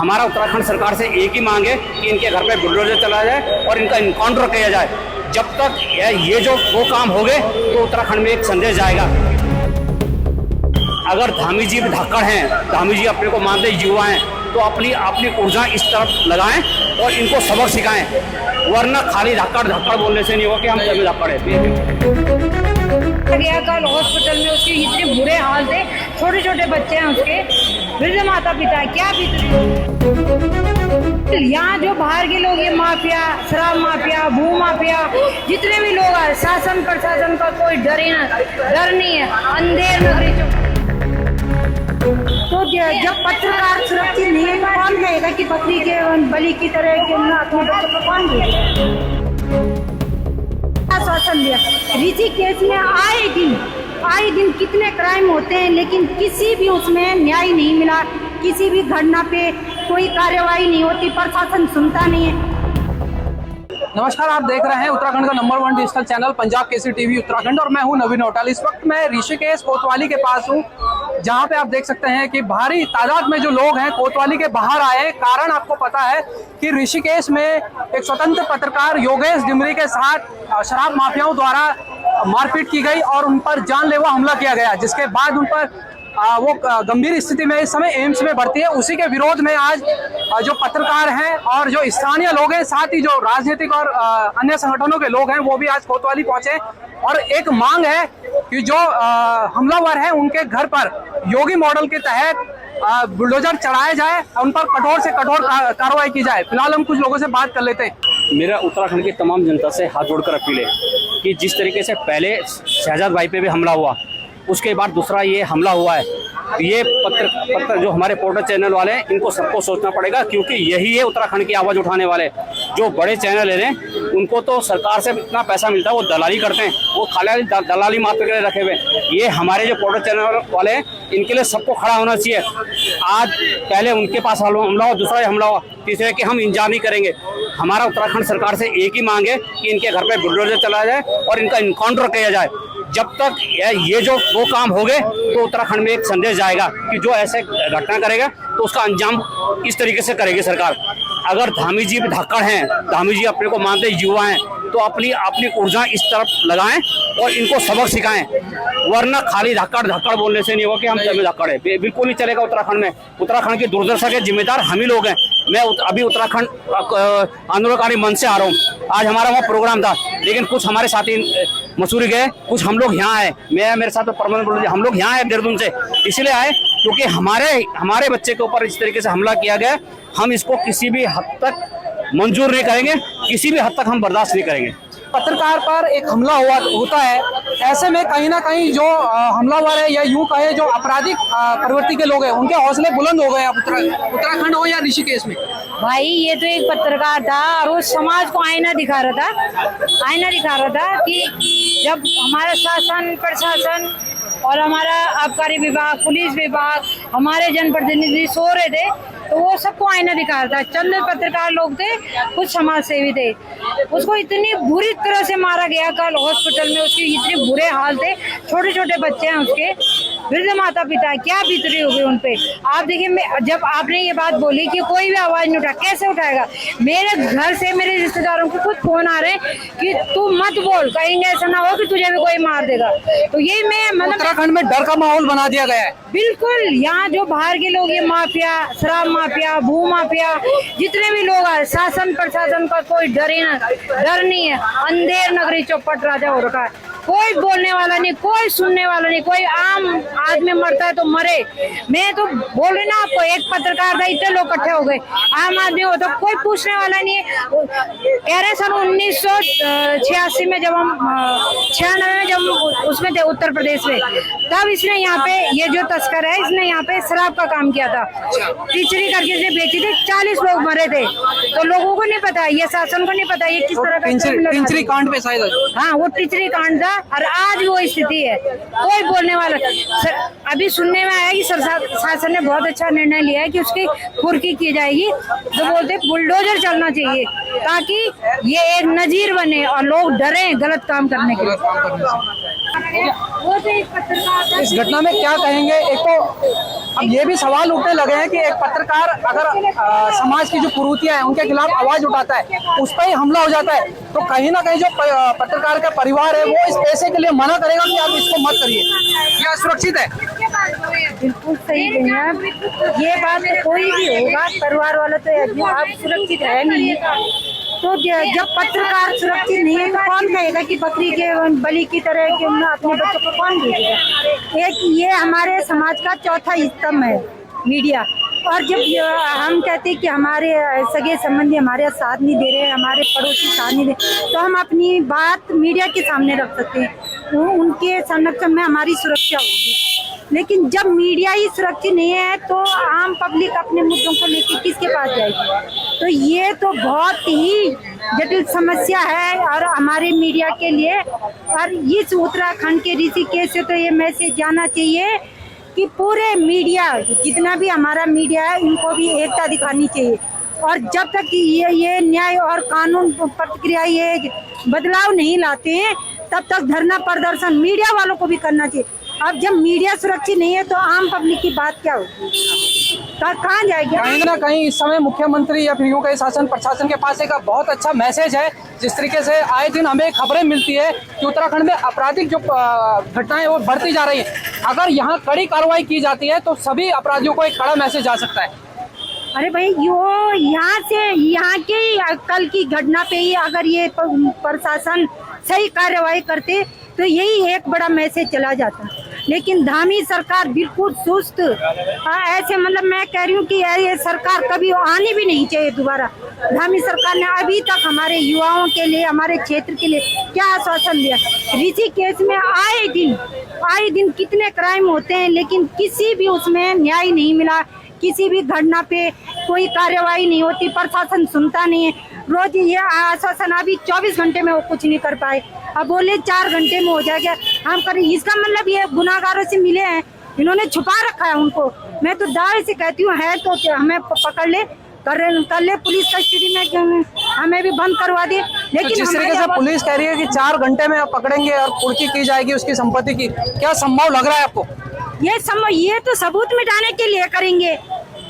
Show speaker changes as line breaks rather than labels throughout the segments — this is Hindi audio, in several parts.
हमारा उत्तराखंड सरकार से एक ही मांग है कि इनके घर पे बुलडोजर चला जाए और इनका इनकाउंटर किया जाए। जब तक ये जो वो काम हो गए तो उत्तराखंड में एक संदेश जाएगा। अगर धामी जी धाकड़ हैं, धामी जी अपने को मानते युवा हैं, तो अपनी ऊर्जा इस तरफ लगाएं और इनको सबक सिखाएं, वरना खाली धाकड़ बोलने से नहीं होगा कि हम सभी धाकड़ हैं।
गया कल हॉस्पिटल में, उसके इतने बुरे हाल थे, छोटे छोटे बच्चे हैं उसके, वृद्ध माता पिता, क्या बीत रही। यहाँ जो बाहर के लोग, ये माफिया, शराब माफिया, भू माफिया, जितने भी लोग हैं, शासन प्रशासन का कोई डर नहीं है। अंधेर नगरी तो जब पत्रकार सुरक्षित नहीं है, कौन कहेगा कि बकरी के बलि की तरह के अपने बच्चों को कौन देगा? आश्वासन दिया। ऋषिकेश में आए दिन कितने क्राइम होते हैं, लेकिन किसी भी उसमें न्याय नहीं मिला। किसी भी घटना पे कोई कार्रवाई नहीं होती, प्रशासन सुनता नहीं है।
नमस्कार, आप देख रहे हैं उत्तराखंड का number 1 digital channel Punjab Kesari TV Uttarakhand और मैं हूं नवीन होटल। इस वक्त मैं ऋषिकेश कोतवाली के पास हूं, जहां पे आप देख सकते हैं कि भारी तादाद में जो लोग हैं कोतवाली के बाहर आए। कारण आपको पता है कि ऋषिकेश में एक स्वतंत्र पत्रकार योगेश डिमरी के साथ शराब माफियाओं द्वारा मारपीट की गई और उन पर जानलेवा हमला किया गया, जिसके बाद उन पर वो गंभीर स्थिति में इस समय एम्स में भर्ती है। उसी के विरोध में आज जो पत्रकार हैं और जो स्थानीय लोग हैं, साथ ही जो राजनीतिक और अन्य संगठनों के लोग हैं, वो भी आज कोतवाली पहुंचे और एक मांग है कि जो हमलावर हैं उनके घर पर योगी मॉडल के तहत बुलडोजर चढ़ाया जाए, उन पर कठोर से कठोर कार्रवाई की जाए। फिलहाल हम कुछ लोगों से बात कर लेते हैं।
मेरा उत्तराखंड की तमाम जनता से हाथ जोड़कर अपील है कि जिस तरीके से पहले शहजाद भाई पे भी हमला हुआ, उसके बाद दूसरा ये हमला हुआ है, ये पत्र जो हमारे पोर्टल चैनल वाले हैं, इनको सबको सोचना पड़ेगा, क्योंकि यही है उत्तराखंड की आवाज़ उठाने वाले। जो बड़े चैनल हैं उनको तो सरकार से इतना पैसा मिलता है, वो दलाली करते हैं, वो खाली दलाली मात्र के लिए रखे हुए। ये हमारे जो पोर्टल चैनल वाले हैं, इनके लिए सबको खड़ा होना चाहिए। आज पहले उनके पास हमला हुआ, दूसरा हमला हुआ, तीसरे कि हम इंतजार नहीं करेंगे। हमारा उत्तराखंड सरकार से एक ही मांग है कि इनके घर पे बुलडोजर चलाया जाए और इनका इनकाउंटर किया जाए। जब तक ये जो वो काम हो गए तो उत्तराखंड में एक संदेश जाएगा कि जो ऐसे घटना करेगा तो उसका अंजाम इस तरीके से करेगी सरकार। अगर धामी जी धाकड़ हैं, धामी जी अपने को मानते युवा हैं, तो अपनी ऊर्जा इस तरफ लगाएं और इनको सबक सिखाएं, वरना खाली धाकड़ बोलने से नहीं होगा कि हम सभी धाकड़ हैं। बिल्कुल नहीं चलेगा उत्तराखंड में। उत्तराखंड की दुर्दशा के जिम्मेदार हम ही लोग हैं। मैं अभी उत्तराखंड आंदोलनकारी मंच से आ रहा हूँ। आज हमारा वहाँ प्रोग्राम था, लेकिन कुछ हमारे साथी मसूरी गए, कुछ हम लोग यहाँ आए। मेरे साथ परमानेंट हम लोग यहाँ आए देहरादून से, इसलिए आए क्योंकि हमारे बच्चे के ऊपर इस तरीके से हमला किया गया। हम इसको किसी भी हद तक मंजूर नहीं करेंगे, किसी भी हद तक हम बर्दाश्त नहीं करेंगे।
पत्रकार पर एक हमला होता है, ऐसे में कहीं ना कहीं जो हमलावर है या यूं कहे जो आपराधिक प्रवृत्ति के लोग हैं, उनके हौसले बुलंद हो गए उत्तराखंड हो या ऋषिकेश में।
भाई ये तो एक पत्रकार था और वो समाज को आईना दिखा रहा था कि जब हमारा शासन प्रशासन और हमारा आबकारी विभाग, पुलिस विभाग, हमारे जनप्रतिनिधि सो रहे थे, तो वो सबको आईना दिखा रहा था। चंद पत्रकार लोग थे, कुछ समाज सेवी थे। उसको इतनी बुरी तरह से मारा गया कल हॉस्पिटल में, उसके इतने बुरे हाल थे, छोटे छोटे बच्चे हैं उसके, वृद्ध माता पिता, क्या बीत रही होगी उन पे। आप देखिए, जब आपने ये बात बोली कि कोई भी आवाज नहीं उठा, कैसे उठाएगा? मेरे घर से मेरे रिश्तेदारों को खुद फोन आ रहे हैं कि तू मत बोल, कहीं ऐसा ना हो कि तुझे भी कोई मार देगा। तो ये मैं
उत्तराखंड में डर का माहौल बना दिया गया है।
बिल्कुल, यहाँ जो बाहर के लोग, ये माफिया, शराब माफिया, भू माफिया, जितने भी लोग हैं, शासन प्रशासन का कोई डर नहीं है। अंधेर नगरी चौपट राजा हो रखा है। कोई बोलने वाला नहीं, कोई सुनने वाला नहीं, कोई आम आदमी मरता है तो मरे। मैं तो बोल रही ना आपको, एक पत्रकार था, इतने लोग इकट्ठे हो गए, आम आदमी हो तो कोई पूछने वाला नहीं है। कह रहे सन 1986 में जब हम 96 में जब उसमें थे उत्तर प्रदेश में, तब इसने यहाँ पे, ये जो तस्कर है, इसने यहाँ पे शराब का काम किया था, टिचरी करके इसने बेची थी, 40 लोग मरे थे। तो लोगों को नहीं पता, ये शासन को नहीं पता ये किस तरह का
टिचरी कांड पे शायद।
हाँ, वो टिचरी कांड था और आज भी वो स्थिति है, कोई बोलने वाला। अभी सुनने में आया कि शासन ने बहुत अच्छा निर्णय लिया है कि उसकी कुर्की की जाएगी, जो बोलते बुलडोजर चलना चाहिए, ताकि ये एक नजीर बने और लोग डरे गलत काम करने के लिए। वो जो एक पत्रकार था,
इस घटना में क्या कहेंगे? एक तो अब ये भी सवाल उठने लगे हैं कि एक पत्रकार अगर समाज की जो कुरीतियां हैं उनके खिलाफ आवाज उठाता है, उस पर ही हमला हो जाता है, तो कहीं ना कहीं जो पत्रकार का परिवार है वो इस पैसे के लिए मना करेगा कि आप इसको मत करिए, क्या सुरक्षित है?
बिल्कुल सही नहीं है ये बात। तो कोई भी होगा परिवार वाला तो आप सुरक्षित है नहीं। तो जब पत्रकार सुरक्षित नहीं है तो कौन कहेगा कि बकरी के बलि की तरह कि अपने बच्चों को कौन भेजेगा? एक ये हमारे समाज का चौथा स्तंभ है मीडिया। और जब हम कहते हैं कि हमारे सगे संबंधी हमारे साथ नहीं दे रहे, हमारे पड़ोसी साथ नहीं दे, तो हम अपनी बात मीडिया के सामने रख सकते हैं, उनके संरक्षण में हमारी सुरक्षा होगी। लेकिन जब मीडिया ही सुरक्षित नहीं है तो आम पब्लिक अपने मुद्दों को लेकर किसके पास जाएगी? तो ये तो बहुत ही जटिल समस्या है और हमारे मीडिया के लिए। और इस उत्तराखंड के ऋषिकेश से तो ये मैसेज जाना चाहिए कि पूरे मीडिया, जितना भी हमारा मीडिया है, इनको भी एकता दिखानी चाहिए। और जब तक ये न्याय और कानून प्रतिक्रिया ये बदलाव नहीं लाते हैं तब तक धरना प्रदर्शन मीडिया वालों को भी करना चाहिए। अब जब मीडिया सुरक्षित नहीं है तो आम पब्लिक की बात क्या होगी, कहाँ जाएगी?
कहीं ना कहीं इस समय मुख्यमंत्री या फिर यूं कहीं शासन प्रशासन के पास एक बहुत अच्छा मैसेज है। जिस तरीके से आए दिन हमें खबरें मिलती है कि उत्तराखंड में आपराधिक जो घटनाएं वो बढ़ती जा रही है, अगर यहाँ कड़ी कार्रवाई की जाती है तो सभी अपराधियों को एक कड़ा मैसेज जा सकता है।
अरे भाई यो यहाँ के कल की घटना पे ही अगर ये प्रशासन सही कार्रवाई करते तो यही एक बड़ा मैसेज चला जाता। लेकिन धामी सरकार बिल्कुल सुस्त, ऐसे मतलब मैं कह रही हूँ कि ये सरकार कभी आनी भी नहीं चाहिए दोबारा। धामी सरकार ने अभी तक हमारे युवाओं के लिए, हमारे क्षेत्र के लिए क्या आश्वासन दिया? ऋषिकेश में आए दिन कितने क्राइम होते हैं, लेकिन किसी भी उसमें न्याय नहीं मिला, किसी भी घटना पे कोई कार्रवाई नहीं होती, प्रशासन सुनता नहीं है। रोज ये आश्वासन अभी 24 घंटे में वो कुछ नहीं कर पाए, अब बोले 4 घंटे में हो जाएगा, हम करें। इसका मतलब ये गुनाहगारों से मिले हैं, इन्होंने छुपा रखा है उनको। मैं तो दावे से कहती हूँ है तो हमें पकड़ ले, कर ले पुलिस कस्टडी में, हमें भी बंद करवा दे। लेकिन
तो जिस तरीके से पुलिस कह रही है कि 4 घंटे में आप पकड़ेंगे और कुर्की की जाएगी उसकी संपत्ति की, क्या संभव लग रहा है आपको?
ये तो सबूत मिटाने के लिए करेंगे,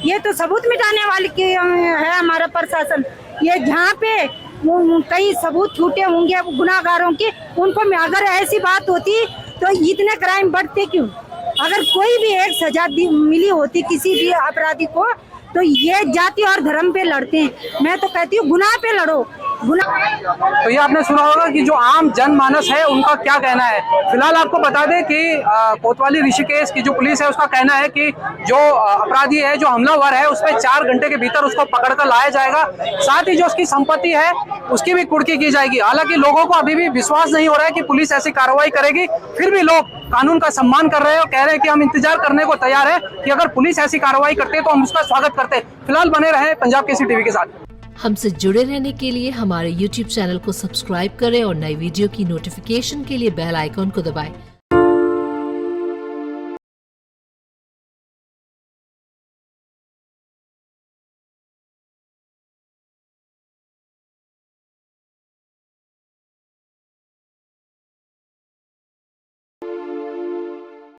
ये तो सबूत मिटाने वाले के है हमारा प्रशासन। ये जहाँ पे कई सबूत छूटे होंगे गुनाहगारों के, उनको अगर ऐसी बात होती तो इतने क्राइम बढ़ते क्यों? अगर कोई भी एक सजा मिली होती किसी भी अपराधी को तो ये जाति और धर्म पे लड़ते हैं। मैं तो कहती हूँ गुनाह पे लड़ो, गुनाह।
तो ये आपने सुना होगा कि जो आम जनमानस है उनका क्या कहना है। फिलहाल आपको बता दें कि कोतवाली ऋषिकेश की जो पुलिस है उसका कहना है कि जो अपराधी है, जो हमलावर है, उस पर 4 घंटे के भीतर उसको पकड़कर लाया जाएगा, साथ ही जो उसकी संपत्ति है उसकी भी कुर्की की जाएगी। हालांकि लोगों को अभी भी विश्वास नहीं हो रहा है कि पुलिस ऐसी कार्रवाई करेगी, फिर भी लोग कानून का सम्मान कर रहे हैं और कह रहे हैं कि हम इंतजार करने को तैयार है कि अगर पुलिस ऐसी कार्रवाई करती है तो हम उसका स्वागत करते हैं। फिलहाल बने रहे पंजाब केसरी टीवी के साथ।
हमसे जुड़े रहने के लिए हमारे YouTube चैनल को सब्सक्राइब करें और नई वीडियो की नोटिफिकेशन के लिए बेल आइकॉन को दबाएं।